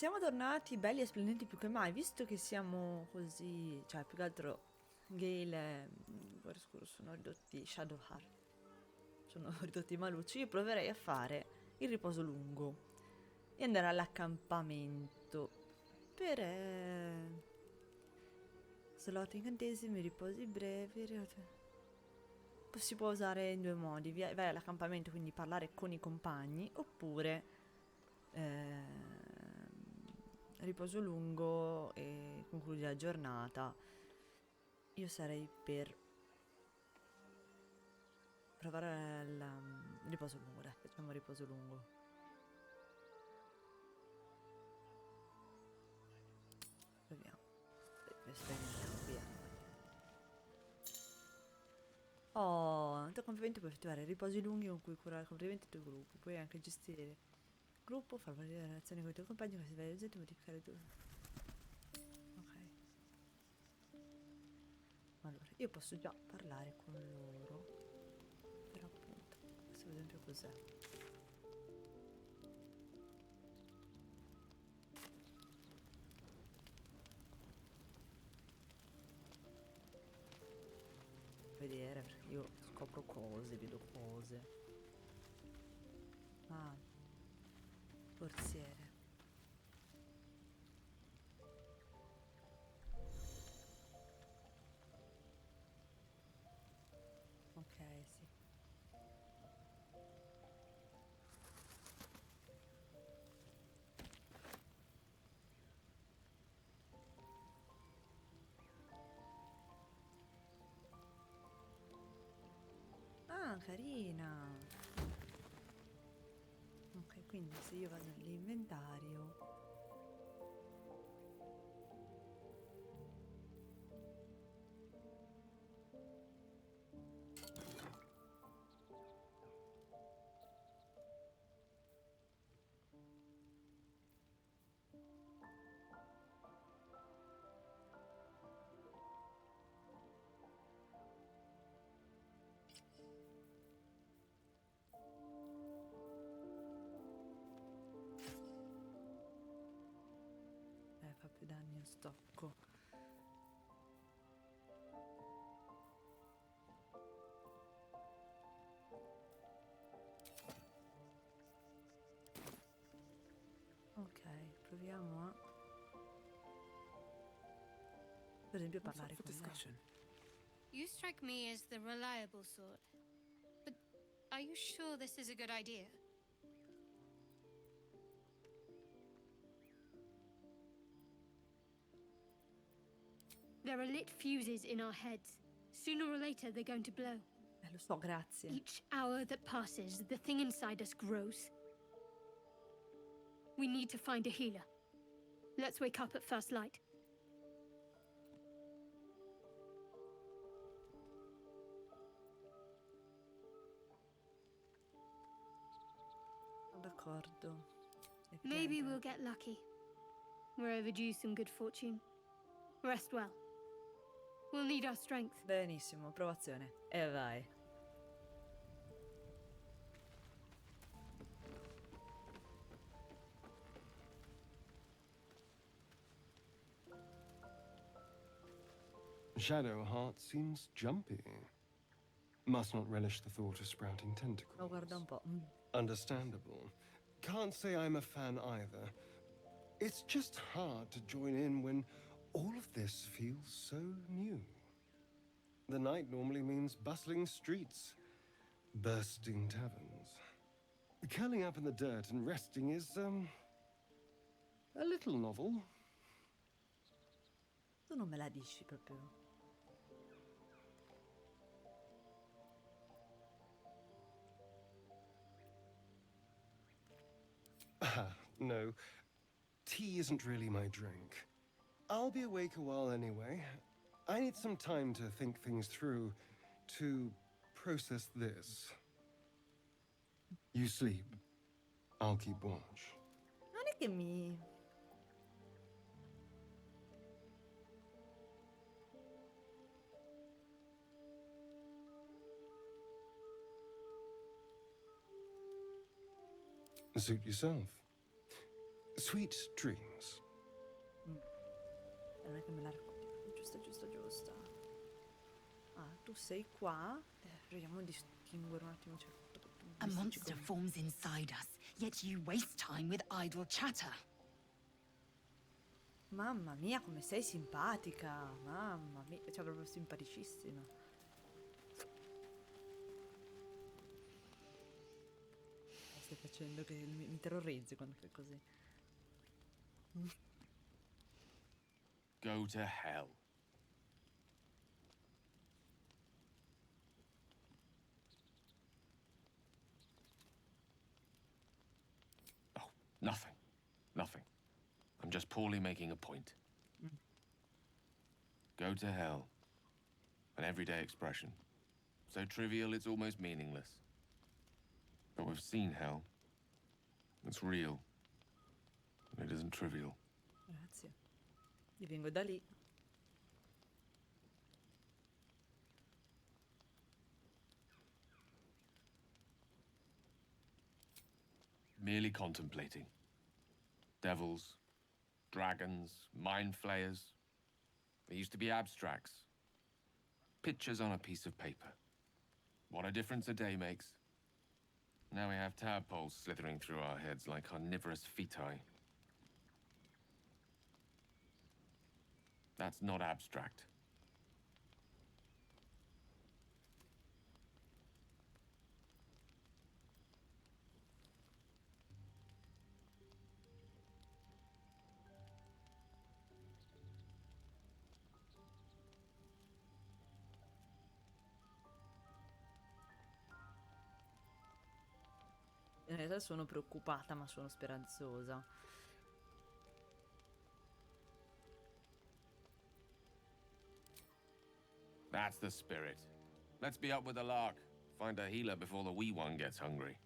Siamo tornati belli e splendenti più che mai, visto che siamo così, cioè più che altro Gale e Guerra Scuro sono ridotti Shadowheart, sono ridotti malucci. Io proverei a fare il riposo lungo e andare all'accampamento per slot incantesimi, riposi brevi. Si può usare in due modi: vai all'accampamento, quindi parlare con i compagni, oppure riposo lungo e concludi la giornata. Io sarei per provare il riposo lungo, dai, facciamo riposo lungo. Proviamo. Sperimentiamo, via. Oh, il tuo complemento può effettuare riposi lunghi con cui curare completamente il tuo gruppo. Puoi anche gestire il gruppo, far valere relazioni con i tuoi compagni, questi vari oggetti, modificare il tuo... Ok. Allora, io posso già parlare con loro, però appunto, questo per esempio cos'è? Vedere, perché io scopro cose, vedo cose. Ah, forziere. Ok, sì. Ah, carina. Ok, quindi se io vado nell'inventario... fa più danni a stocco. Ok, proviamo a... per esempio parlare con lei. You strike me as the reliable sort. But are you sure this is a good idea? There are lit fuses in our heads. Sooner or later, they're going to blow. Lo so, grazie. Each hour that passes, the thing inside us grows. We need to find a healer. Let's wake up at first light. D'accordo. Maybe we'll get lucky. We're overdue some good fortune. Rest well. We'll need our strength. Benissimo, approvazione. E vai. Shadowheart seems jumpy. Must not relish the thought of sprouting tentacles. Oh, guarda un po'. Understandable. Can't say I'm a fan either. It's just hard to join in when all of this feels so new. The night normally means bustling streets, bursting taverns. Curling up in the dirt and resting is, a little novel. Tu non me la dici proprio. Ah, no. Tea isn't really my drink. I'll be awake a while anyway. I need some time to think things through, to process this. You sleep. I'll keep watch. Non è che mi... Suit yourself. Sweet dreams. Non è che me la racconti. Giusta. Ah, tu sei qua. Proviamo a distinguere un attimo. A monster forms inside us, yet you waste time with idle chatter. Mamma mia, come sei simpatica. Mamma mia, cioè proprio simpaticissima. Stai facendo che mi terrorizzi quando fai così. Go to hell. Oh, nothing. Nothing. I'm just poorly making a point. Go to hell. An everyday expression. So trivial it's almost meaningless. But we've seen hell. It's real. And it isn't trivial. Grazie. Io vengo da lì. Merely contemplating. Devils, dragons, mind flayers. They used to be abstracts. Pictures on a piece of paper. What a difference a day makes. Now we have tadpoles slithering through our heads like carnivorous feti. That's not abstract. In realtà sono preoccupata, ma sono speranzosa. That's the spirit. Let's be up with the lark. Find a healer before the wee one gets hungry.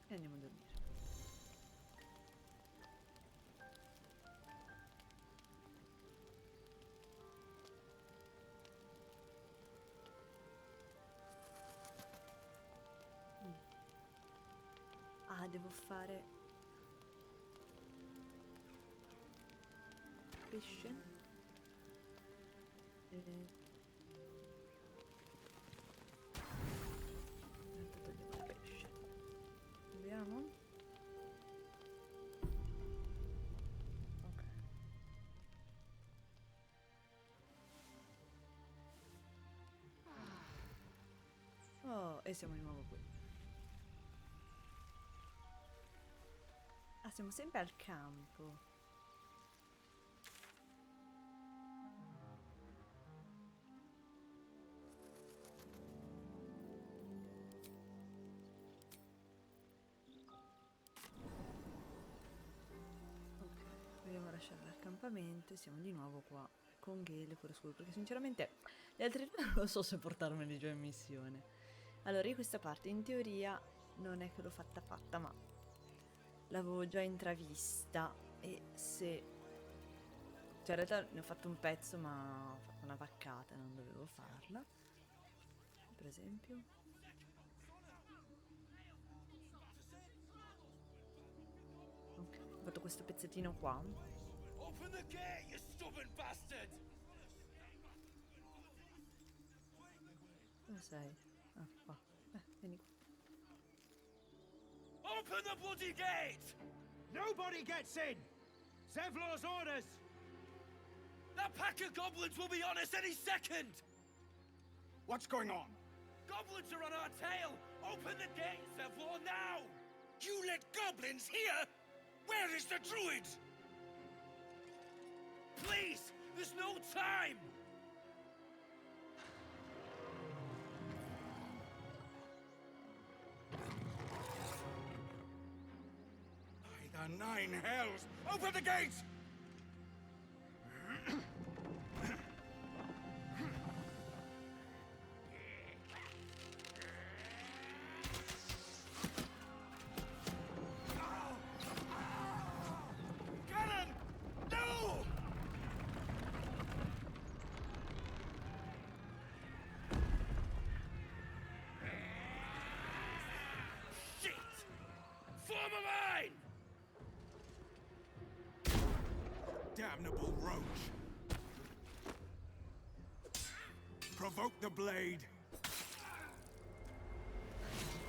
E andiamo a dormire. Ah, devo fare pesce. Togliamo il pesce. Vediamo. Ok. Oh, e siamo di nuovo qui. Ah, siamo sempre al campo. Ok, dobbiamo lasciare l'accampamento e siamo di nuovo qua con Gale e quello scuro, perché sinceramente gli altri due non lo so se portarmeli già in missione. Allora, io questa parte in teoria non è che l'ho fatta, ma l'avevo già intravista e se... Cioè in realtà ne ho fatto un pezzo ma ho fatto una vaccata, non dovevo farla. Per esempio. Ok, ho fatto questo pezzettino qua. Open the gate, you stubborn bastard! Dove sei? Ah, qua. Vieni qua. Open the bloody gate! Nobody gets in! Zevlor's orders! That pack of goblins will be on us any second! What's going on? Goblins are on our tail! Open the gate, Zevlor, now! You let goblins here? Where is the druid? Please, there's no time! By the nine hells! Open the gates! Cannon! No! the blade.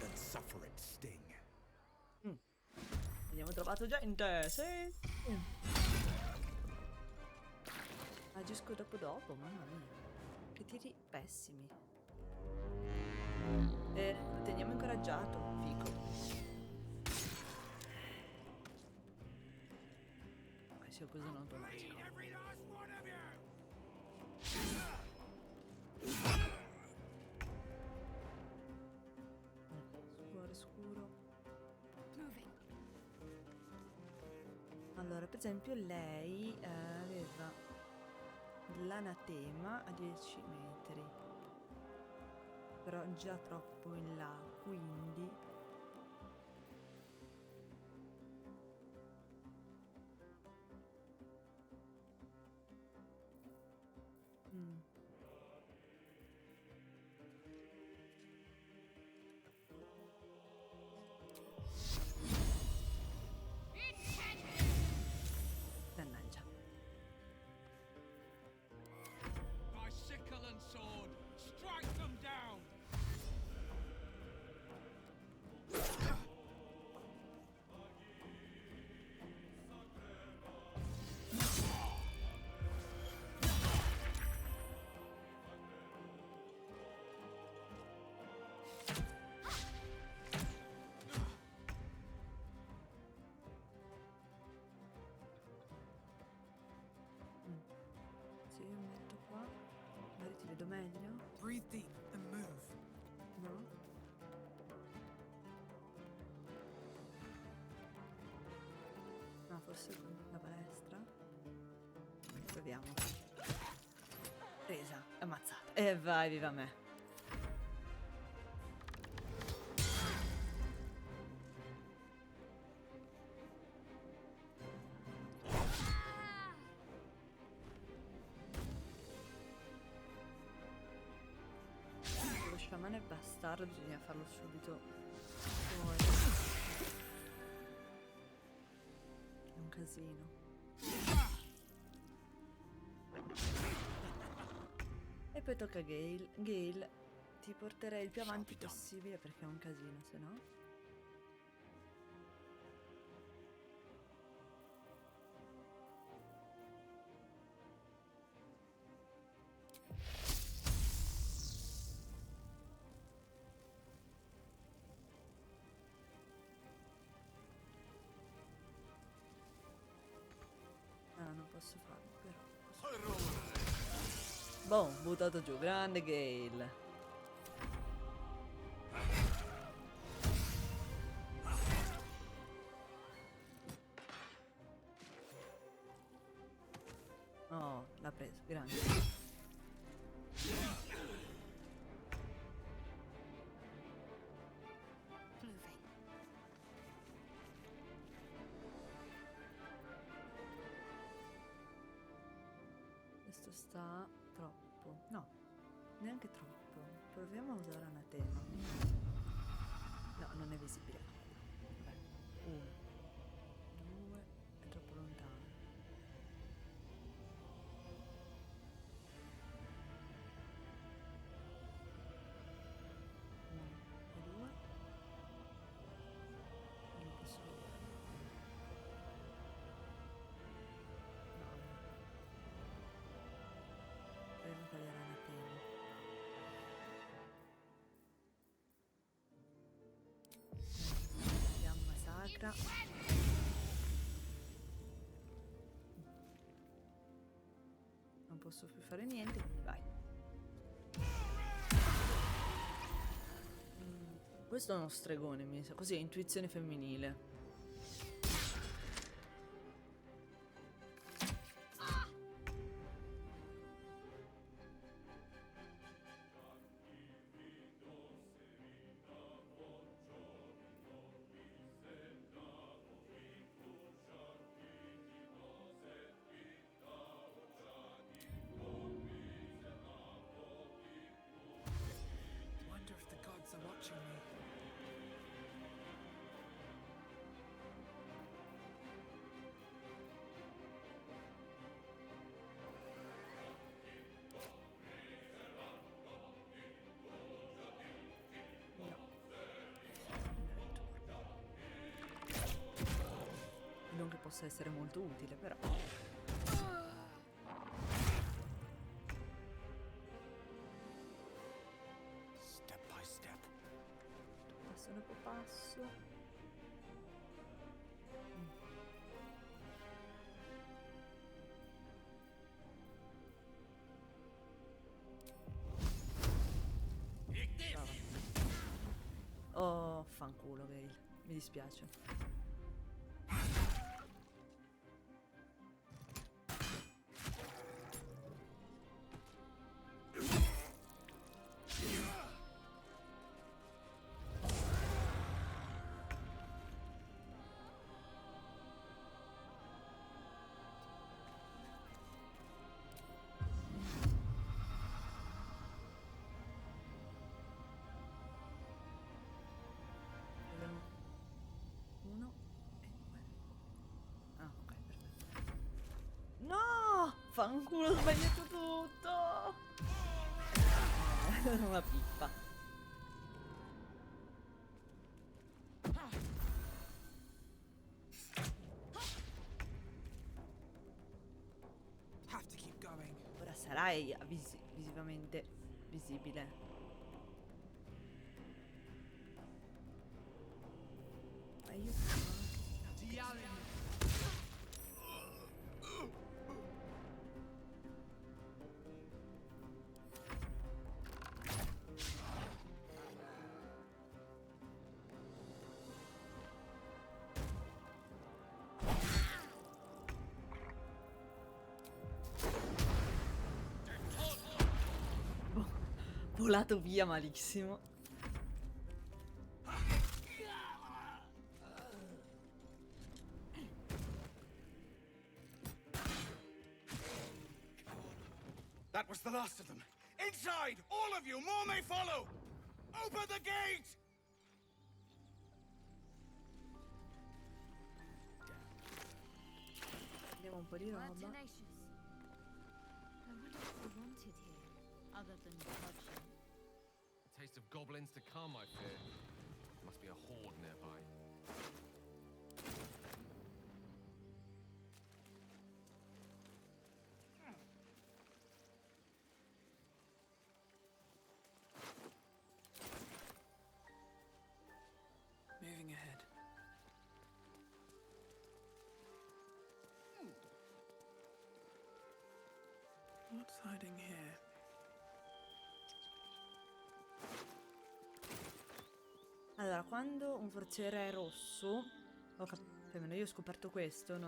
And suffer its sting. Abbiamo trovato gente, sì. Agisco dopo, mamma mia. Che tiri pessimi. E lo teniamo incoraggiato, fico. Ma sia così non automatico. Every last one of you! Scuro. Allora, per esempio, lei aveva l'anatema a 10 metri. Però già troppo in là, quindi... Mannaggia. By sickle and sword, strike them down! Se io mi metto qua, magari ti vedo meglio? Breathe deep and move. No? No, forse con la palestra. Proviamo. Presa, ammazzata. E vai, viva me. Lo sciamano è bastardo, bisogna farlo subito fuori. È un casino. E poi tocca a Gale. Gale, ti porterei il più avanti possibile perché è un casino, se no. Ah, non posso farlo, però. Boh, buttato giù, grande Gale. Oh, l'ha preso, grande. Questo sta troppo. No, neanche troppo. Proviamo a usare anatema. No, non è visibile. Vabbè. 1, 2, è troppo lontano. 1 e 2. Non posso vedere. No. Proviamo a togliere anatema. Fiamma sacra. Non posso più fare niente, quindi vai. Questo è uno stregone, mi sa. Così, intuizione femminile. Wonder if the gods are watching me. possa essere molto utile, però. Step by step. Passo dopo passo. Oh, fanculo, Gale. Mi dispiace. Uno e due. Ah, ok, perfetto. No! Fanculo, ho sbagliato tutto! Una pippa. Have to keep going. Ora sarai visivamente visibile. Aiuto. Volato via malissimo. That was the last of them. Inside! All of you! More may follow! Open the gate! Andiamo un po' di roba. Tenacious. I wonder what they wanted here, other than bloodshed. A taste of goblins to come, I fear. Must be a horde nearby. Moving ahead. What's hiding here? Allora, quando un forziere è rosso, almeno io ho scoperto questo,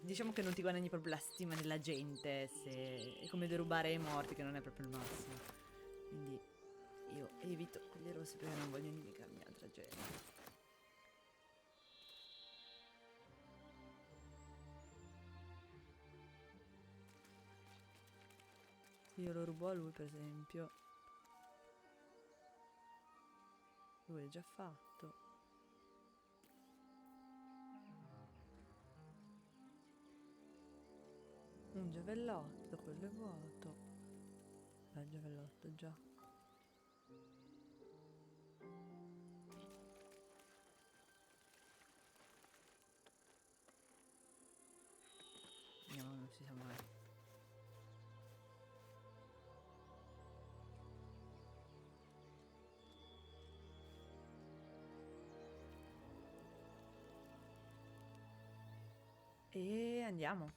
diciamo che non ti guadagni proprio la stima della gente, se è come derubare i morti, che non è proprio il massimo. Quindi io evito quelli rossi perché non voglio indicarmi altra gente. Io lo rubo a lui, per esempio. Lui è già fatto. Un giavellotto, quello è vuoto. Il giavellotto già. No, non si sa mai. E andiamo.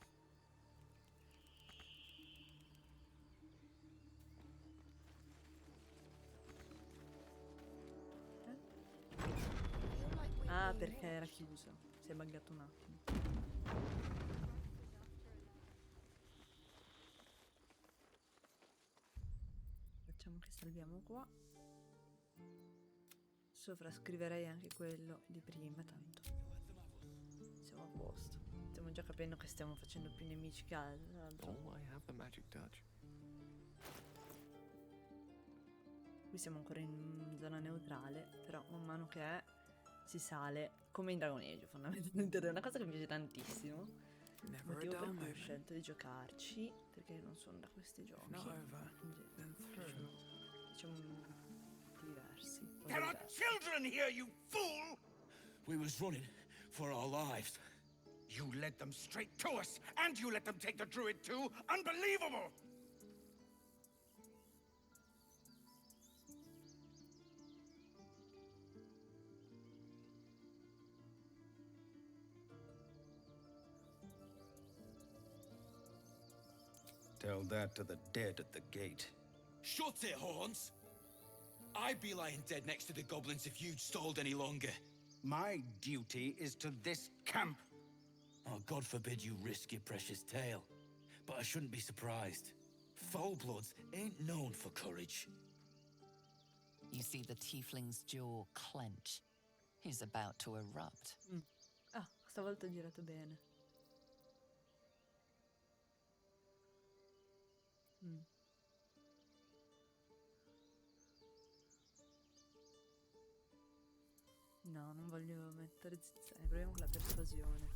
Ah, perché era chiuso. Si è buggato un attimo. Facciamo che salviamo qua. Sovrascriverei anche quello di prima, tanto siamo a posto. Stiamo già capendo che stiamo facendo più nemici che altro. Oh, I have the magic touch. Qui siamo ancora in zona neutrale, però man mano che si sale, come in Dragon Age fondamentalmente, è una cosa che mi piace tantissimo. Never a Motivo dull per cui ho moment. scelto di giocarci, perché non sono da questi giochi. Not over, then through. Diciamo diversi. There are children here, you fool! We was running for our lives. You led them straight to us, and you let them take the druid too? Unbelievable! Tell that to the dead at the gate. Shut it, Horns! I'd be lying dead next to the goblins if you'd stalled any longer. My duty is to this camp. Oh, God forbid you risk your precious tail. But I shouldn't be surprised. Foulbloods ain't known for courage. You see the tiefling's jaw clench. He's about to erupt. Ah, stavolta ho girato bene. No, non voglio mettere zizzania, proviamo con la persuasione.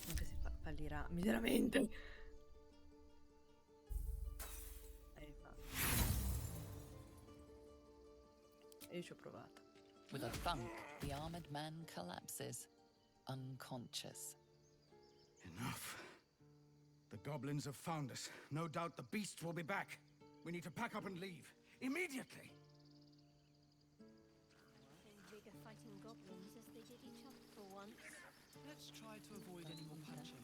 Anche se fallirà miseramente. Infatti. E io ci ho provato. With a thunk, the armored man collapses, unconscious. Enough. The goblins have found us. No doubt the beasts will be back. We need to pack up and leave. Immediately! Bigger fighting goblins as they did each other for once. Let's try to avoid any more punching.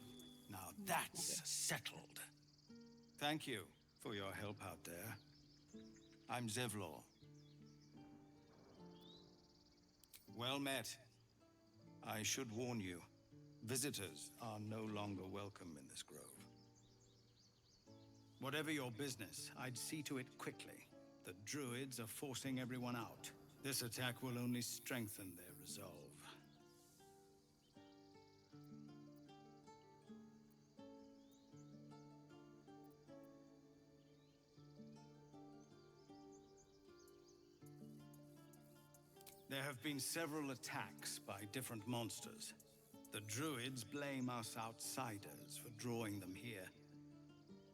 Now that's settled. Thank you for your help out there. I'm Zevlor. Well met. I should warn you, visitors are no longer welcome in this grove. Whatever your business, I'd see to it quickly. The druids are forcing everyone out. This attack will only strengthen their resolve. There have been several attacks by different monsters. The druids blame us outsiders for drawing them here.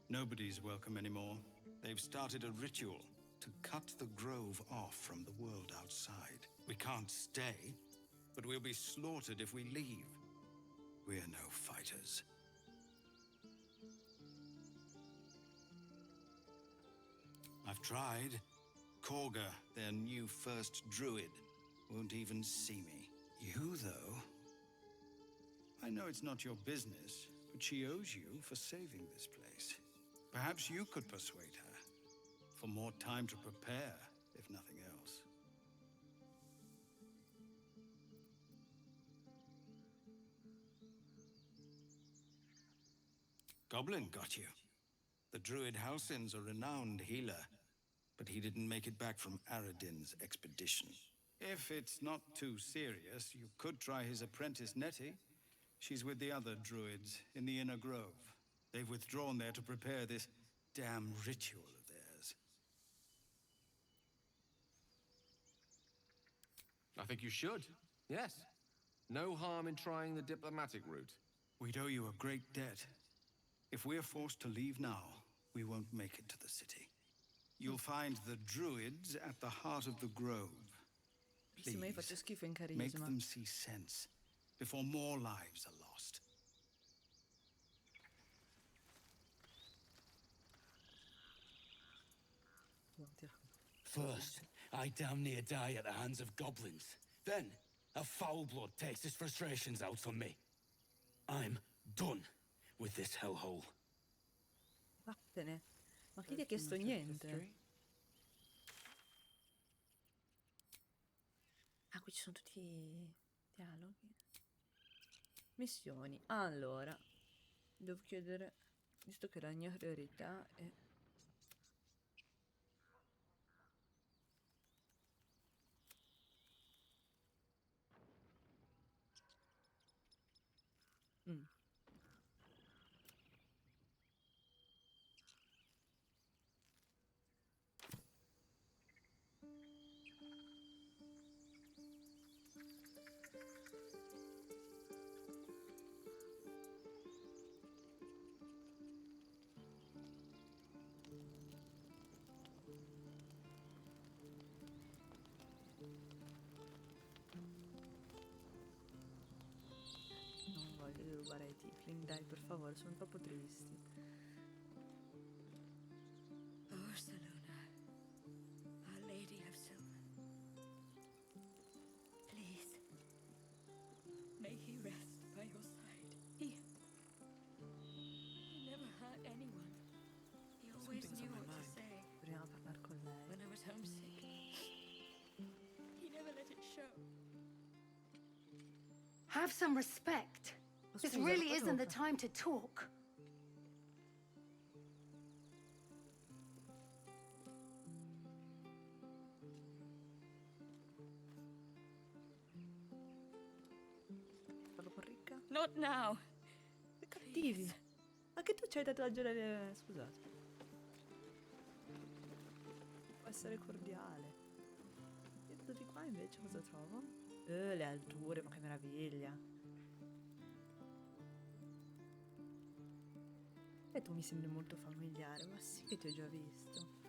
Nobody's welcome anymore. They've started a ritual to cut the grove off from the world outside. We can't stay, but we'll be slaughtered if we leave. We're no fighters. I've tried. Korga, their new first druid, won't even see me. You, though? I know it's not your business, but she owes you for saving this place. Perhaps you could persuade her. For more time to prepare, if nothing else. Goblin got you. The druid Halsin's a renowned healer, but he didn't make it back from Aradin's expedition. If it's not too serious, you could try his apprentice Nettie. She's with the other druids in the Inner Grove. They've withdrawn there to prepare this damn ritual of theirs. I think you should. Yes. No harm in trying the diplomatic route. We'd owe you a great debt. If we're forced to leave now, we won't make it to the city. You'll find the druids at the heart of the grove. Sì, ma io faccio schifo in Make carisma. them see sense before more lives are lost. First, I damn near die at the hands of goblins. Then, a foul blood takes his frustrations out on me. I'm done with this hellhole. Vattene. Ma chi ti ha chiesto niente? Ah, qui ci sono tutti i dialoghi. Missioni. Allora, devo chiedere, visto che la mia priorità è... rubare ai tiefling, dai, per favore, sono troppo tristi. Oh, Salona, Our Lady of Silver. Please, may he rest by your side. He never hurt anyone. He always Something's knew on my what to mind. say. Proviamo a parlare con lei. When I was homesick, he never let it show. Have some respect. Ma This scusa, really cosa isn't the devo time to talk. farlo con ricca? Not now. Che cattivi! Anche tu c'hai tatuaggio delle... Scusate. Può essere cordiale. Dietro di qua invece cosa trovo? Le alture, ma che meraviglia. E tu mi sembri molto familiare, ma sì che ti ho già visto.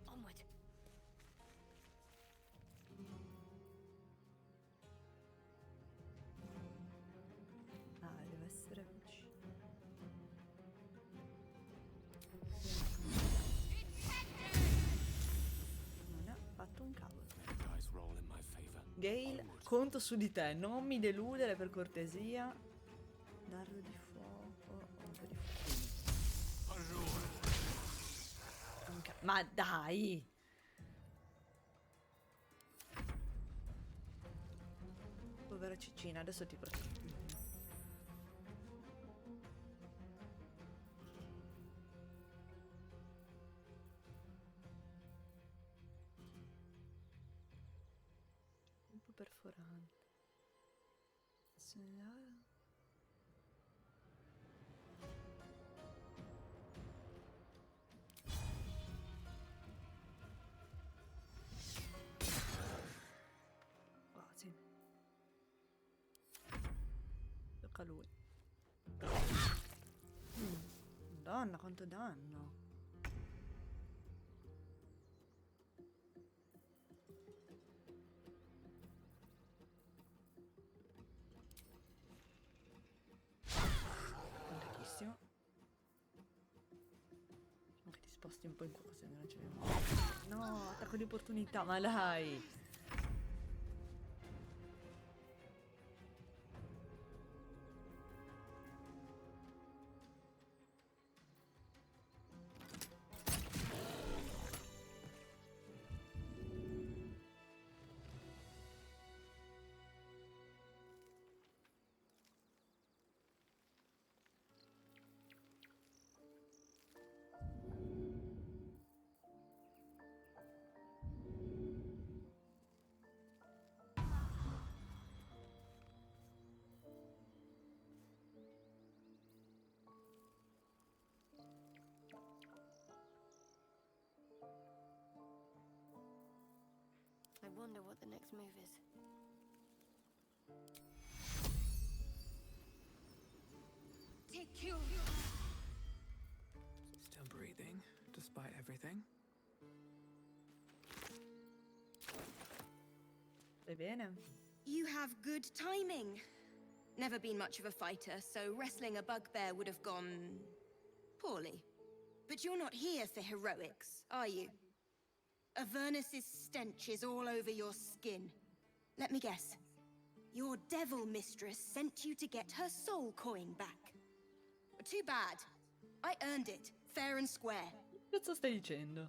Onward. Ah, deve essere vicino. Non ha fatto un cavolo. Dice roll in my favor. Gale, conto su di te, non mi deludere per cortesia. Dardo di fuoco, onda di fuoco. Ma dai! Povera Cicina, adesso ti proteggo. Un po' perforante. Segnale. Quasi. Tocca a lui. Madonna, quanto danno. Tantissimo. Diciamo che ti sposti un po' in qua così non ce ne No, attacco di opportunità, ma dai. I wonder what the next move is. Take you. Still breathing, despite everything. Stai bene? You have good timing. Never been much of a fighter, so wrestling a bugbear would have gone poorly. But you're not here for heroics, are you? Avernus's stench is all over your skin. Let me guess. Your devil mistress sent you to get her soul coin back. Too bad. I earned it, fair and square. Che cazzo stai dicendo?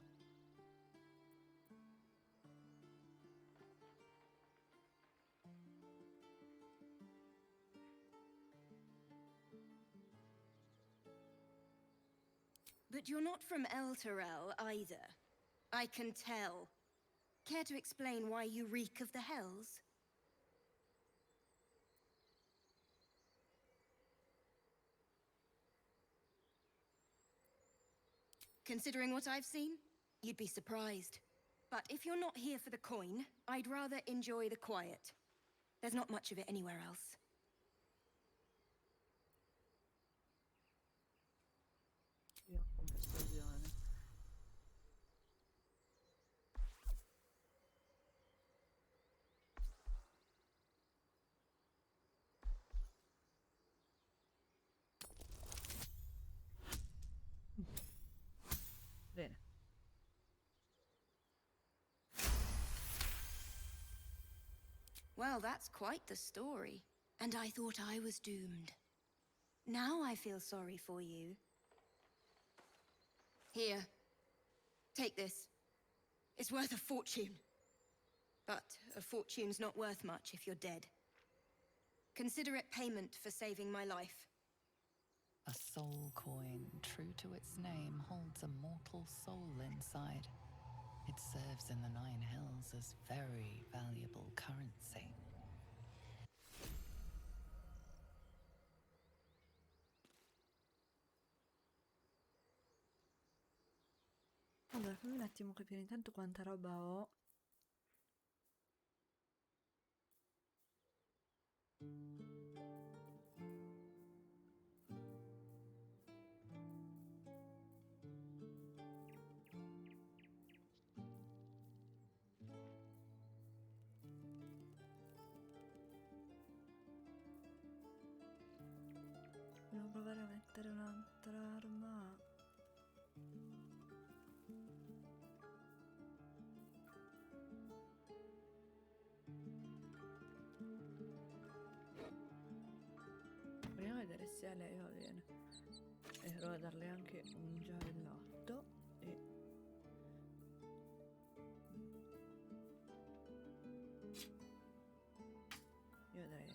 But you're not from Elturel either. I can tell. Care to explain why you reek of the Hells? Considering what I've seen, you'd be surprised. But if you're not here for the coin, I'd rather enjoy the quiet. There's not much of it anywhere else. Io con persuasione. Bene. Well, that's quite the story. And I thought I was doomed. Now I feel sorry for you. Here. Take this. It's worth a fortune. But a fortune's not worth much if you're dead. Consider it payment for saving my life. A soul coin, true to its name, holds a mortal soul inside. It serves in the Nine Hells as very valuable currency. Allora, fammi un attimo capire intanto quanta roba ho. Devo provare a mettere un'altra arma. Proviamo a vedere se a lei va bene. E provo a darle anche un giavellotto e... Io darei...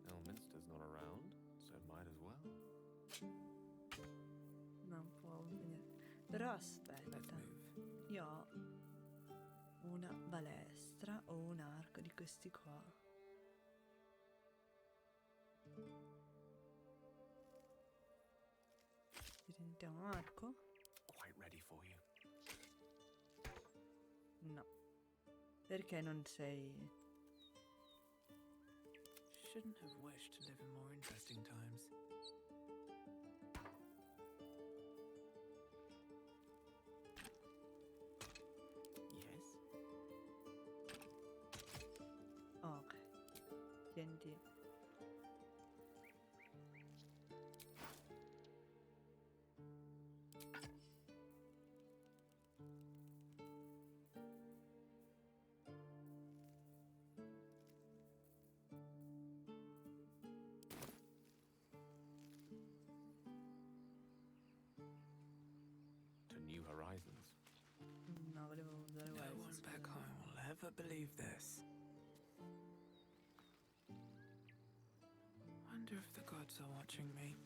Elminster's not around, so might as well. Non può venire. Però aspetta. Io ho una balestra o un arco di questi qua. Diventiamo un arco? Quite ready for you. No. Perché non sei... Shouldn't have wished to live in more interesting times. Yes. Ok. Tienti. To new horizons. No, volevo usare No one Wellsie. back home will ever believe this. Wonder if the gods are watching me.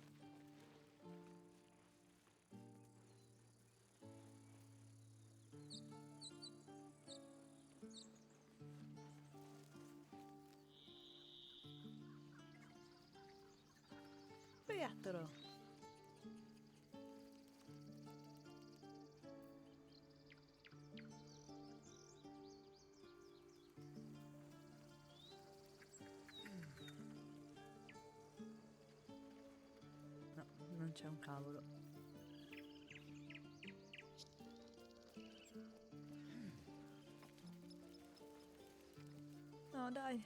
Giocattolo. No, non c'è un cavolo. No, dai.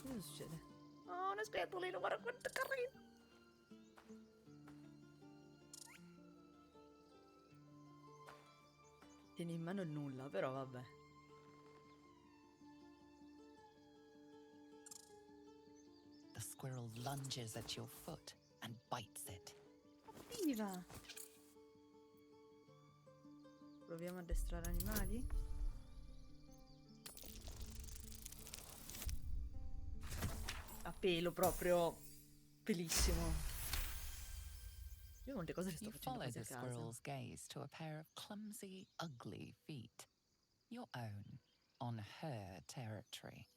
Cosa succede? Oh, una scatolina, guarda quanto carino. Tieni in mano il nulla, però vabbè. The squirrel lunges at your foot and bites it. Viva! Proviamo a addestrare animali? A pelo proprio, pelissimo. Io molte cose le sto You facendo follow quasi a the casa. squirrel's gaze to a pair of clumsy, ugly feet. Your own, on her territory.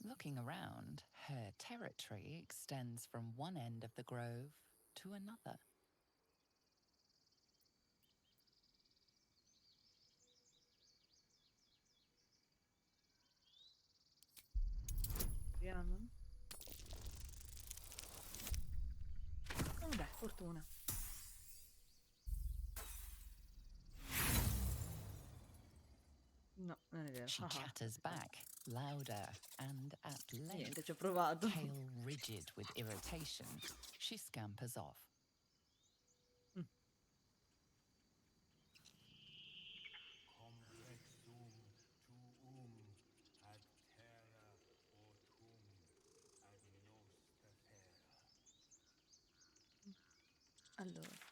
Looking around, her territory extends from one end of the grove to another. Vediamo. Oh beh, fortuna. No, non è vero. She Ah, chatters back, louder and at niente, length. ci ho provato. Tail rigid with irritation, she scampers off. Allora.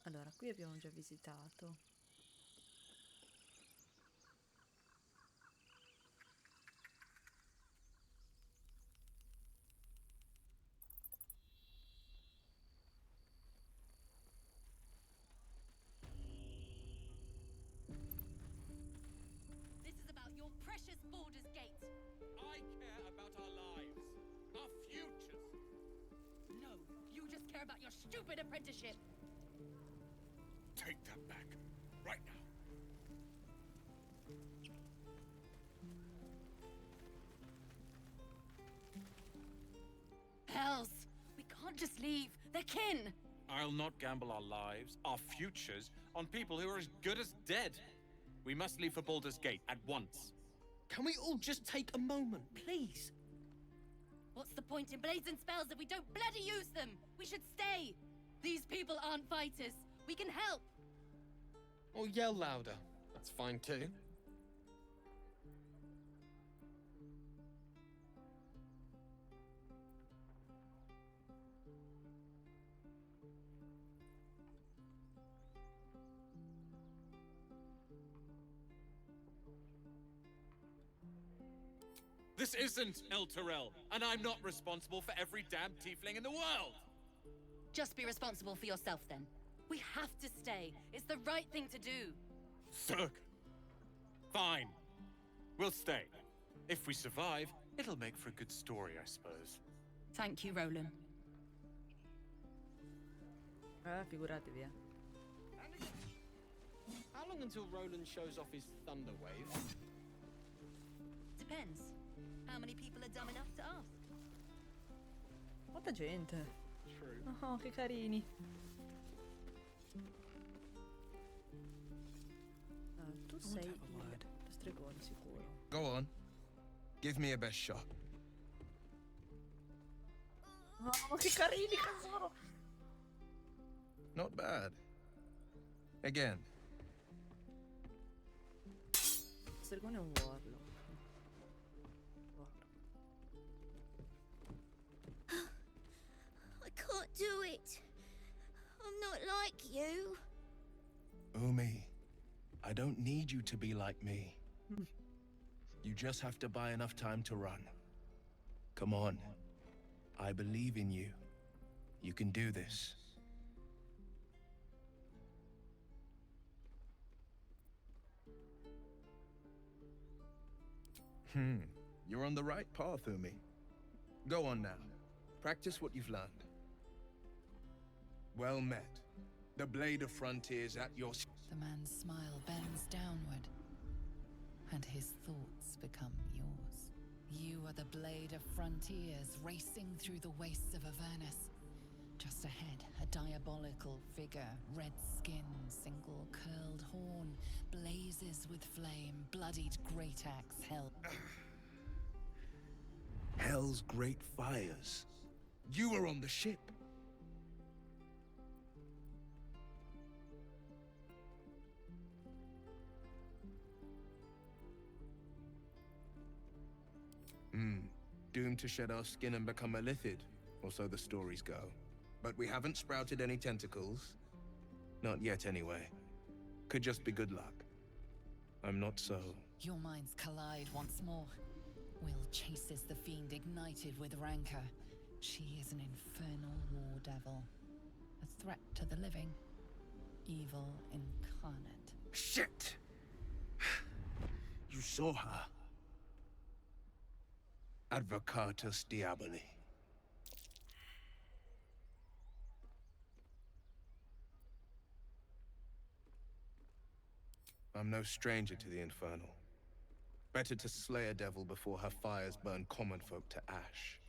Allora, qui abbiamo già visitato. This is about your precious Baldur's Gate. I care about our lives, our futures. No, you just care about your stupid apprenticeship. Take that back, right now. Hells, we can't just leave. They're kin. I'll not gamble our lives, our futures, on people who are as good as dead. We must leave for Baldur's Gate at once. Can we all just take a moment, please? What's the point in blades and spells if we don't bloody use them? We should stay. These people aren't fighters. We can help. Or yell louder. That's fine too. This isn't El Terrell, and I'm not responsible for every damn tiefling in the world! Just be responsible for yourself then. We have to stay. It's the right thing to do. Zerg. Fine. We'll stay. If we survive, it'll make for a good story, I suppose. Thank you, Roland. Figuratevi, eh. How long until Roland shows off his thunder wave? Depends. How many people are dumb enough to ask? Quanta gente. True. Oh, che carini. Tu sei il stregone sicuro. Go on. Give me a best shot. Oh, che carini che sono. Not bad. Again. Il stregone è un warlock. I can't do it. I'm not like you. Umi, I don't need you to be like me. You just have to buy enough time to run. Come on. I believe in you. You can do this. You're on the right path, Umi. Go on now. Practice what you've learned. Well met. The Blade of Frontiers at your... The man's smile bends downward, and his thoughts become yours. You are the Blade of Frontiers racing through the wastes of Avernus. Just ahead, a diabolical figure, red skin, single curled horn, blazes with flame, bloodied great axe held. Hell's great fires. You were on the ship. Doomed to shed our skin and become a lithid, or so the stories go. But we haven't sprouted any tentacles. Not yet, anyway. Could just be good luck. I'm not so... Your minds collide once more. Will chases the fiend ignited with rancor. She is an infernal war devil. A threat to the living. Evil incarnate. Shit! You saw her. Advocatus Diaboli. I'm no stranger to the Infernal. Better to slay a devil before her fires burn common folk to ash.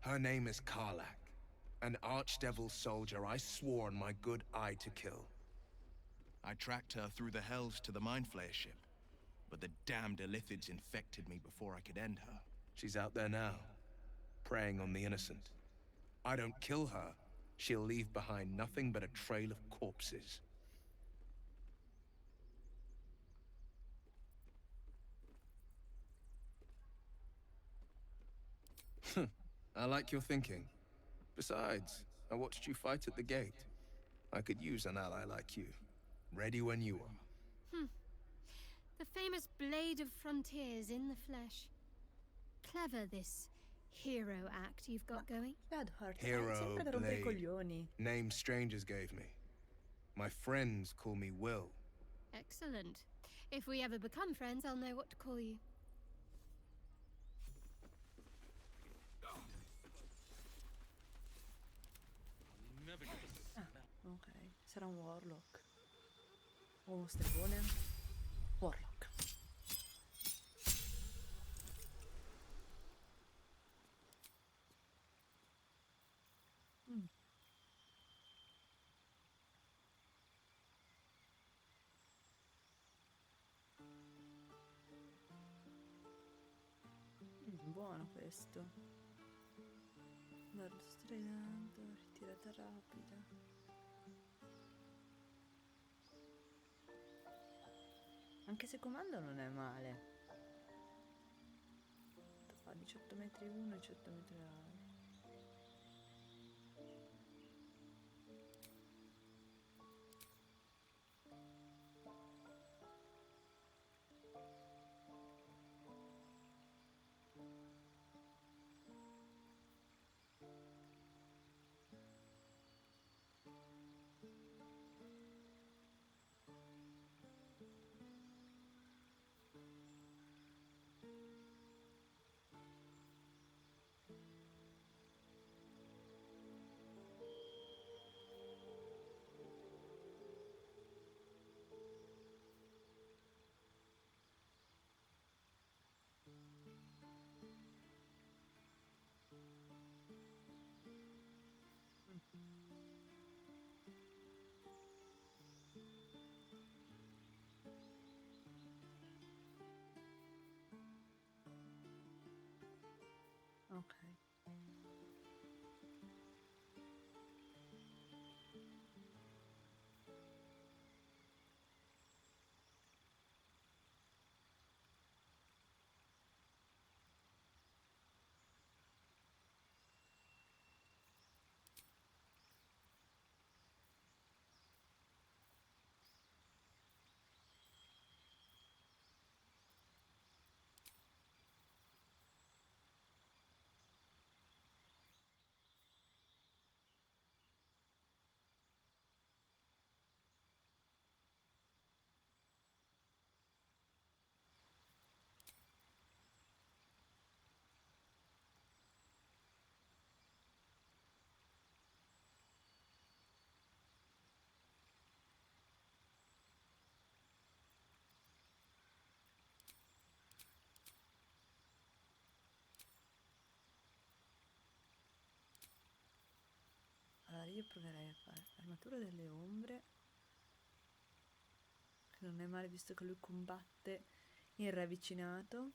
Her name is Karlach, an archdevil soldier I swore on my good eye to kill. I tracked her through the hells to the Mind Flayer ship, but the damned Illithids infected me before I could end her. She's out there now, preying on the innocent. I don't kill her, she'll leave behind nothing but a trail of corpses. I like your thinking. Besides, I watched you fight at the gate. I could use an ally like you. Ready when you are. The famous Blade of Frontiers in the flesh. Clever, this hero act you've got going. Hero sempre da rompere i Blade. coglioni. Name strangers gave me. My friends call me Will. Excellent. If we ever become friends, I'll know what to call you. Ok, sarà un warlock. O uno stregone. Warlock. Buono questo. Dardo stridente, ritirata rapida. Anche se comando non è male. Fa 18 metri uno e 18 metri l'altro. Ok. Allora io proverei a fare armatura delle ombre, che non è male visto che lui combatte in ravvicinato.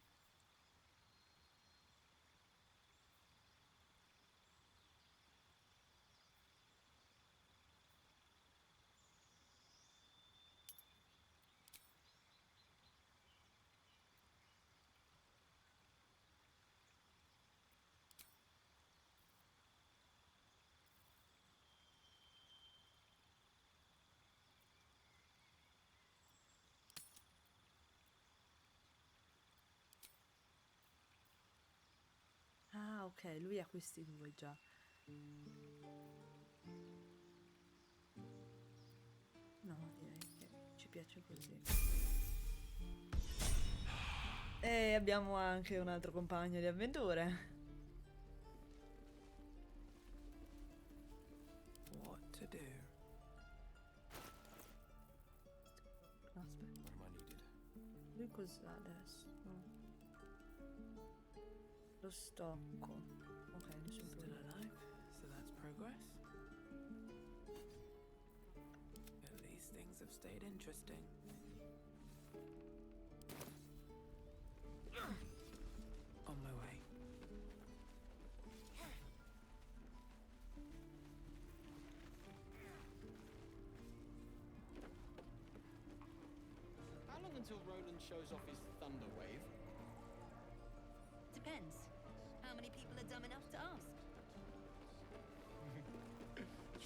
ok, lui ha questi due già. No, direi che ci piace così. E abbiamo anche un altro compagno di avventure. What to do? Aspetta. Lui cos'ha adesso? No. Lo stocco. Ok, nessun Still problema. alive, so that's progress. At least things have stayed interesting. On my way. How long until Roland shows off his thunder wave? Depends. How many people are dumb enough to ask?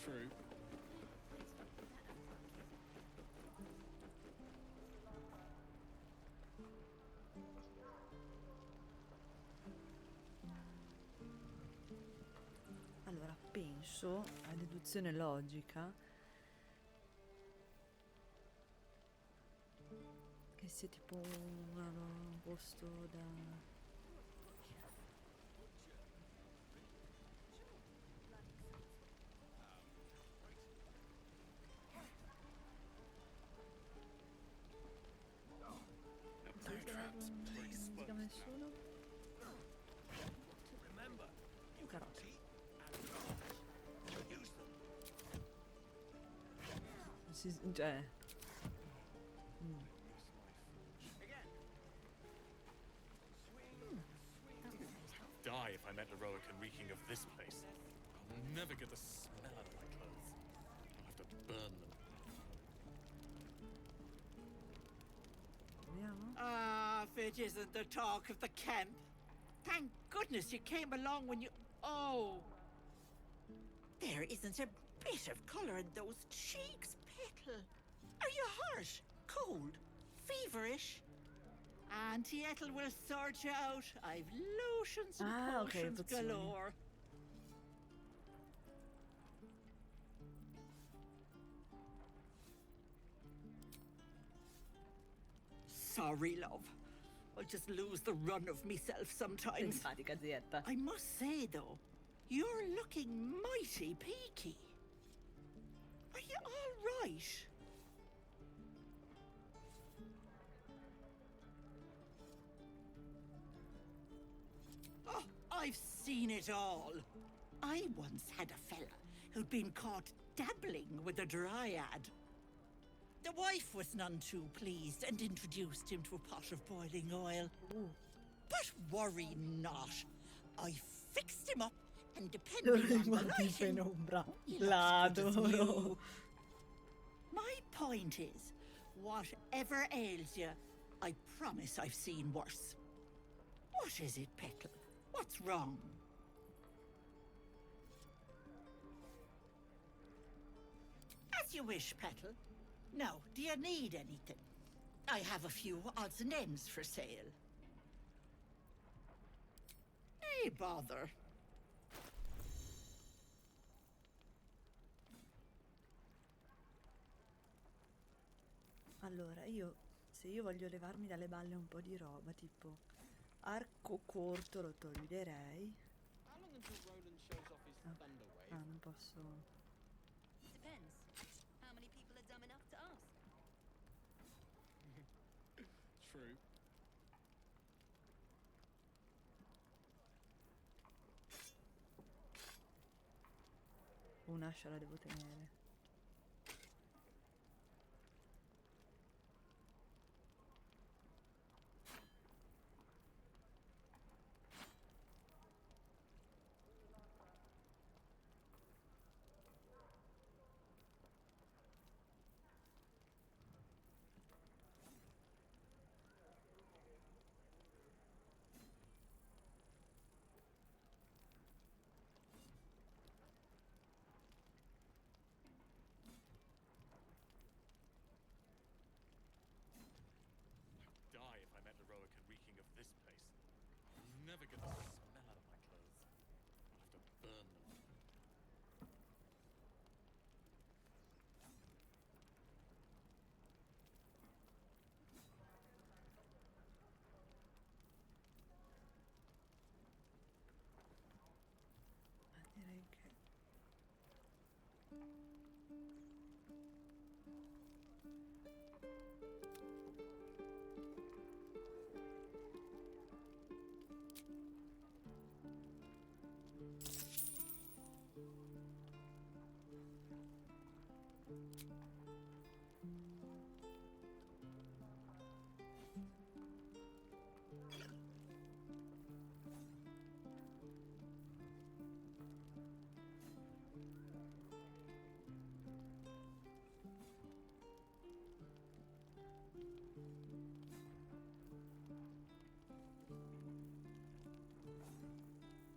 True. Allora, penso a deduzione logica che sia tipo un posto da... No traps, please. Non si nessuno? Remember, you Carote. Cioè... Die if I met a Roican reeking of this place. I'll never get the smell out of my clothes. I'll have to burn them. Ah, if it isn't the talk of the camp. Thank goodness you came along when you... Oh! There isn't a bit of colour in those cheeks, Petal. Are you hurt? Cold? Feverish? Auntie Ethel will sort you out. I've lotions and potions pozioni. galore. Sorry, love. I'll just lose the run of myself sometimes. Simpatica zietta. I must say, though, you're looking mighty peaky. Are you all right? Oh, I've seen it all. I once had a fella who'd been caught dabbling with a dryad. The wife was none too pleased and introduced him to a pot of boiling oil. But worry not. I fixed him up and depending on the lighting, he looks good as new. My point is, whatever ails you, I promise I've seen worse. What is it, Petal? What's wrong? As you wish, Petal. Now, do you need anything? I have a few odds and ends for sale. Nay, bother. Allora, se io voglio levarmi dalle balle un po' di roba, tipo arco corto lo toglierei. How long until Roland shows off his thunder wave? Ah, non posso... Depends. How many people are dumb enough to ask? True. Un'ascia la devo tenere. Die if I met a Roican reeking of this place. I'll never get the smell out of my clothes.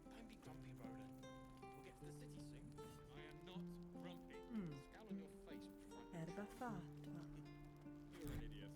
Don't be grumpy, Roland. We'll get to the city soon. I am not grumpy. Scowl on your face would frighten Erba fatta. You're an idiot.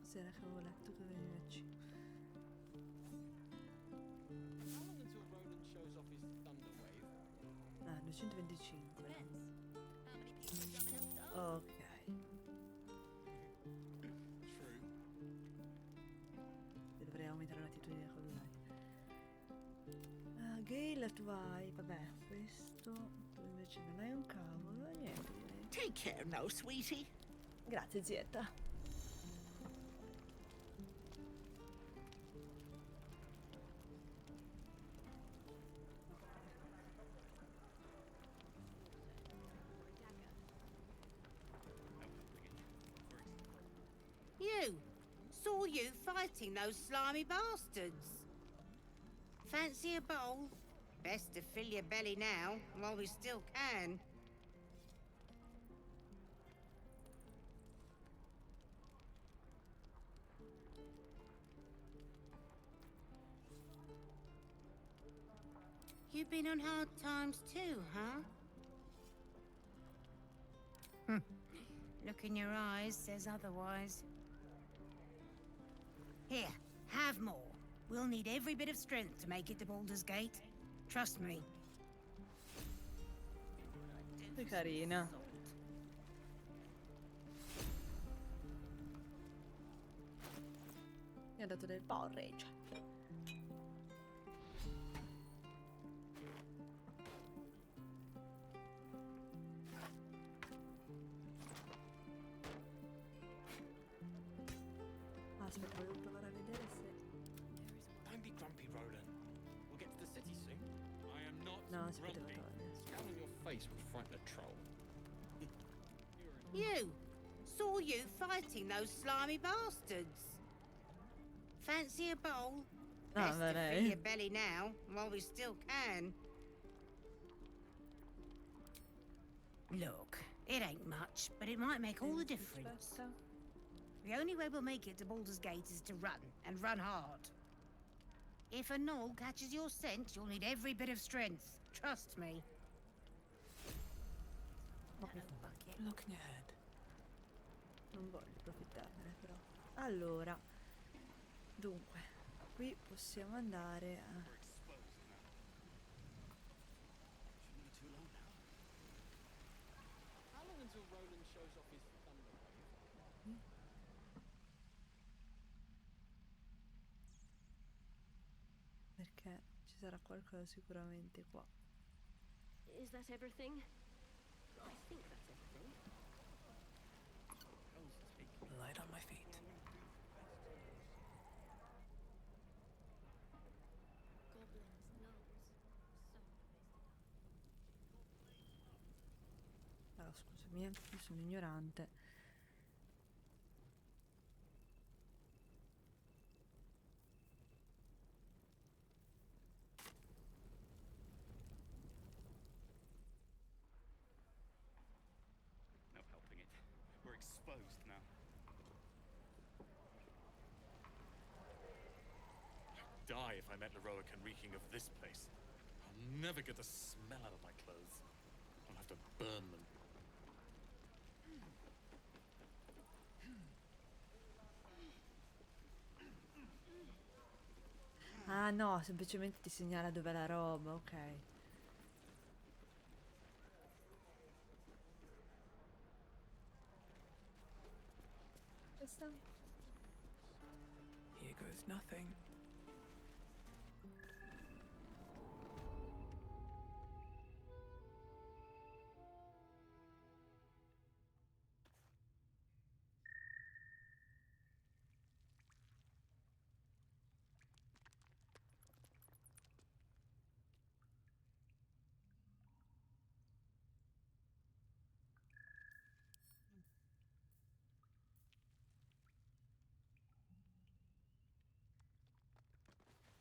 Sera che avevo letto che veniva a 5. How long until Roland shows off his thunder wave? Ah, 225. Ok. True. Dovrei aumentare l'attitudine con lui. Gale, tu hai, vabbè, questo, tu invece non hai un cavolo, niente. Take care now, sweetie. Grazie, zietta. You! Saw you fighting those slimy bastards. Fancy a bowl? Best to fill your belly now, while we still can. You've been on hard times too, huh? Look in your eyes says otherwise. Here, have more. We'll need every bit of strength to make it to Baldur's Gate. Trust me. Che carina. Mi ha dato del porridge. Aspetta, volevo provare a vedere se... Don't be grumpy, Roland. We'll get to the city soon. I am not No, si poteva grumpy. togliere. Scowl on your face would frighten a troll. You! Saw you fighting those slimy bastards. Fancy a bowl? Best to fill your belly now, while we still can. Look, it ain't much, but it might make all the difference. The only way we'll make it to Baldur's Gate is to run, and run hard. If a gnoll catches your scent, you'll need every bit of strength. Trust me. Looking ahead. Non voglio approfittarmene però. Allora, dunque, qui possiamo andare a... How long until Roland shows off his thunder wave? Perché ci sarà qualcosa sicuramente qua. Is that everything? I think that's everything. Light on my feet. Allora, scusami, io sono ignorante. No helping it. We're exposed now. die if I met Leroican reeking of this place. I'll never get the smell out of my clothes. I'll have to burn them. Ah no, semplicemente ti segnala dov'è la roba, ok. Questa? Here goes nothing.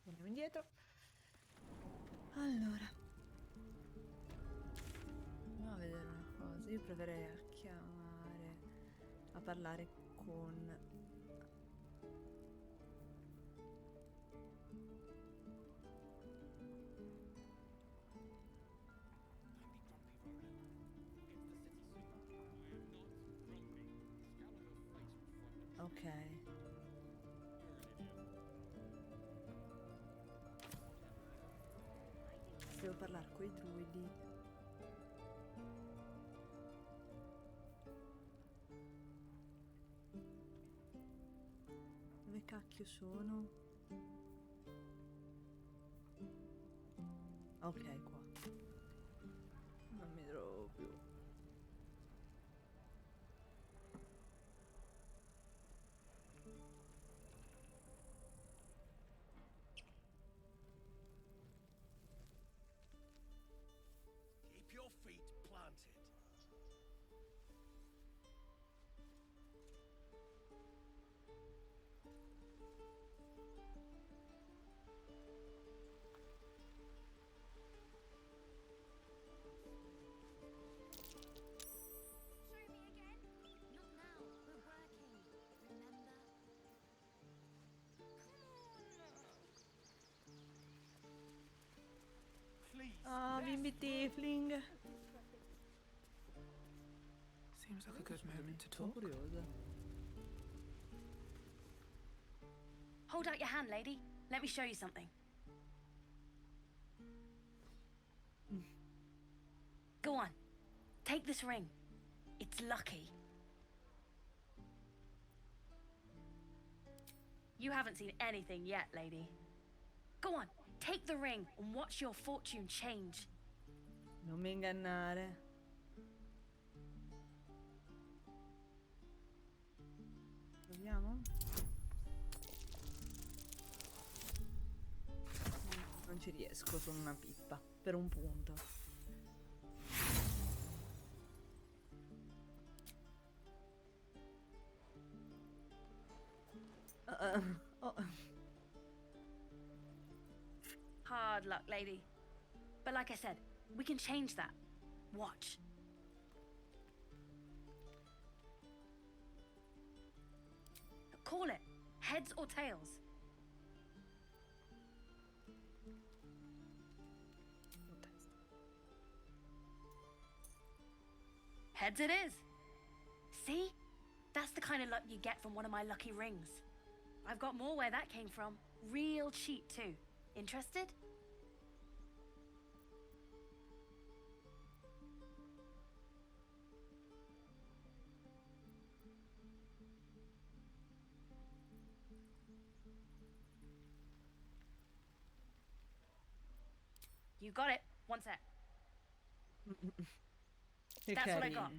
Andiamo indietro. Allora, andiamo a vedere una cosa. Io proverei a chiamare, a parlare con... Ok. Devo parlare con i druidi. Dove cacchio sono? Ok, qua. Non mi trovo più. Keep your feet planted. Ah, bimbi tiefling. Seems like a good moment to Sono talk. curiosa. Hold out your hand, lady. Let me show you something. Go on. Take this ring. It's lucky. You haven't seen anything yet, lady. Go on. Take the ring and watch your fortune change. Non mi ingannare. Proviamo? Non ci riesco, sono una pippa. Per un punto. Oh. Hard luck, lady. But like I said, we can change that. Watch. Call it. Heads or tails? Heads it is. See? That's the kind of luck you get from one of my lucky rings. I've got more where that came from. Real cheap, too. Interested? You got it. One sec. That's what I got.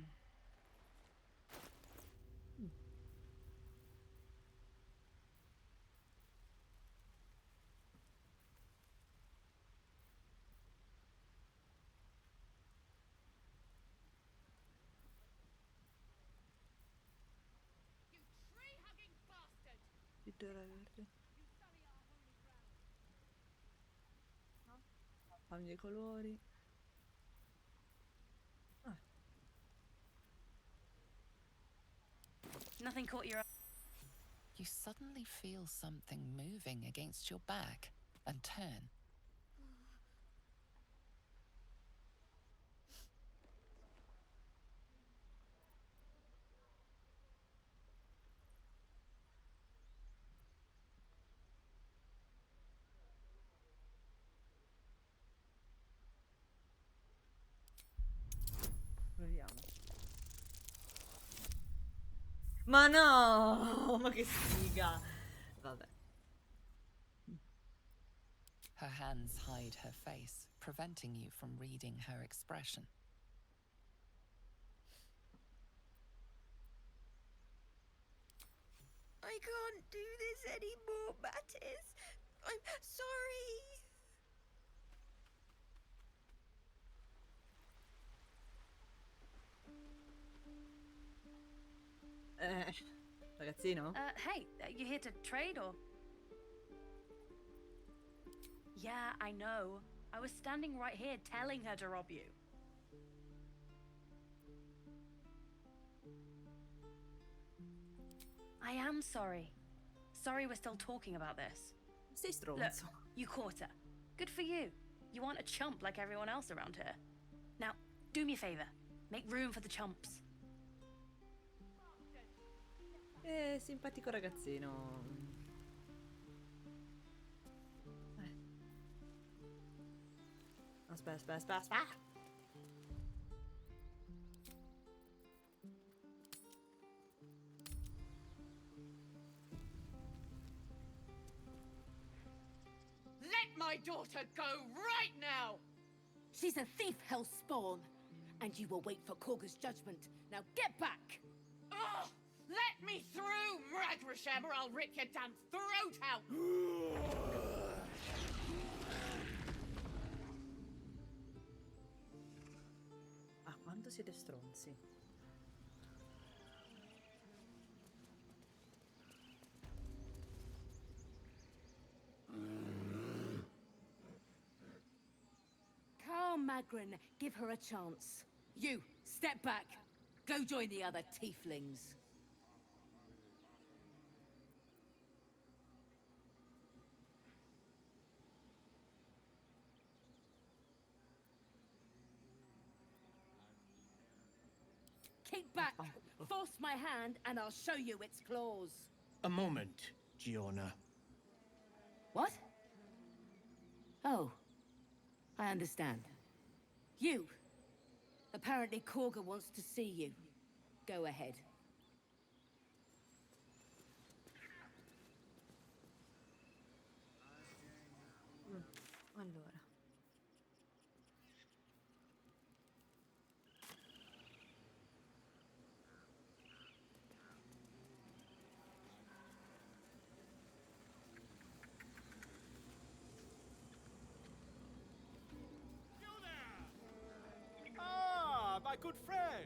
Pittura verde. Cambia i colori. Ah. Nothing caught your eye. You suddenly feel something moving against your back. and turn. Proviamo. Ma no! Ma che sfiga! Vabbè. Her hands hide her face, preventing you from reading her expression. I can't do this anymore, Mattis. I'm sorry. Ragazzino? Hey, you here to trade or? Yeah, I know. I was standing right here telling her to rob you. I am sorry. Sorry we're still talking about this. Sei stronzo. Look, you caught her. Good for you. You aren't a chump like everyone else around here. Now, do me a favor. Make room for the chumps. Simpatico ragazzino. Aspetta. Let my daughter go right now! She's a thief, Hellspawn, and you will wait for Korga's judgment. Now get back! Ugh! Let me through, Mragrasham, or I'll rip your damn throat out! Ah, quanto siete stronzi. Calm, Magrin. Give her a chance. You, step back. Go join the other tieflings. Kick back. Force my hand and I'll show you its claws. A moment, Giona. What? Oh. I understand. You. Apparently Korga wants to see you. Go ahead. Allora. Ah, my good friend.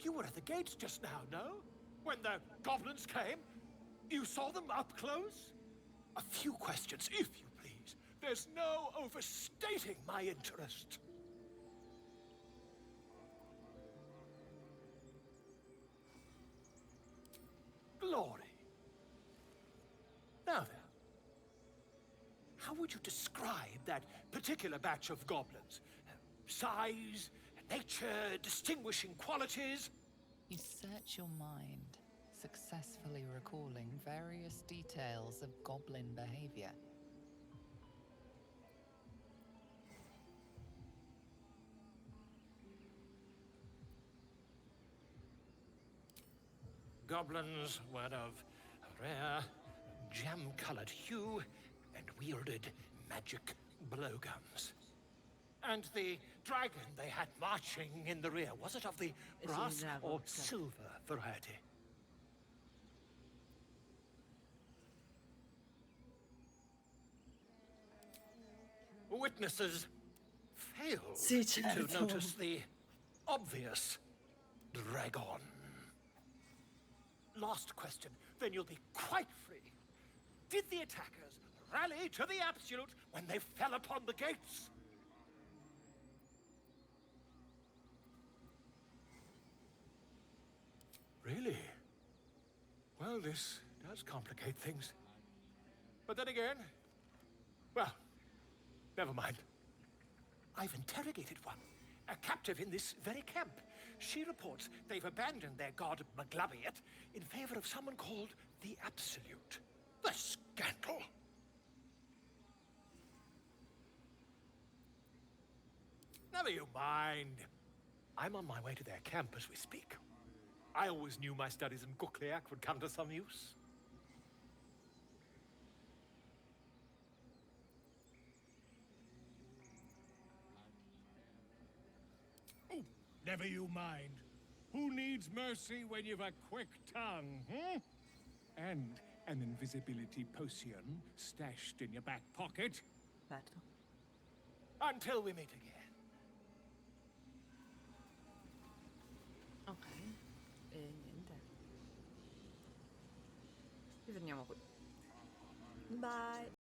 You were at the gates just now, no? When the goblins came? You saw them up close? A few questions, if you please. There's no overstating my interest. Glory. Now then, how would you describe that particular batch of goblins? Size, nature, distinguishing qualities? You search your mind, successfully recalling various details of goblin behavior. Goblins were of a rare, jam-colored hue and wielded magic blowguns. And the dragon they had marching in the rear, was it of the brass or silver variety? Witnesses failed to notice the obvious dragon. Last question, then you'll be quite free. Did the attackers rally to the absolute when they fell upon the gates? Really? Well, this does complicate things. But then again, Well, never mind. I've interrogated one, a captive in this very camp. She reports they've abandoned their god Maglabiet in favor of someone called the Absolute. The scandal! Never you mind. I'm on my way to their camp as we speak. I always knew my studies in Gukliak would come to some use. Never you mind. Who needs mercy when you've a quick tongue, hmm? And an invisibility potion stashed in your back pocket. Certo. Until we meet again. Ok. E niente. Ritorniamo qui. Bye.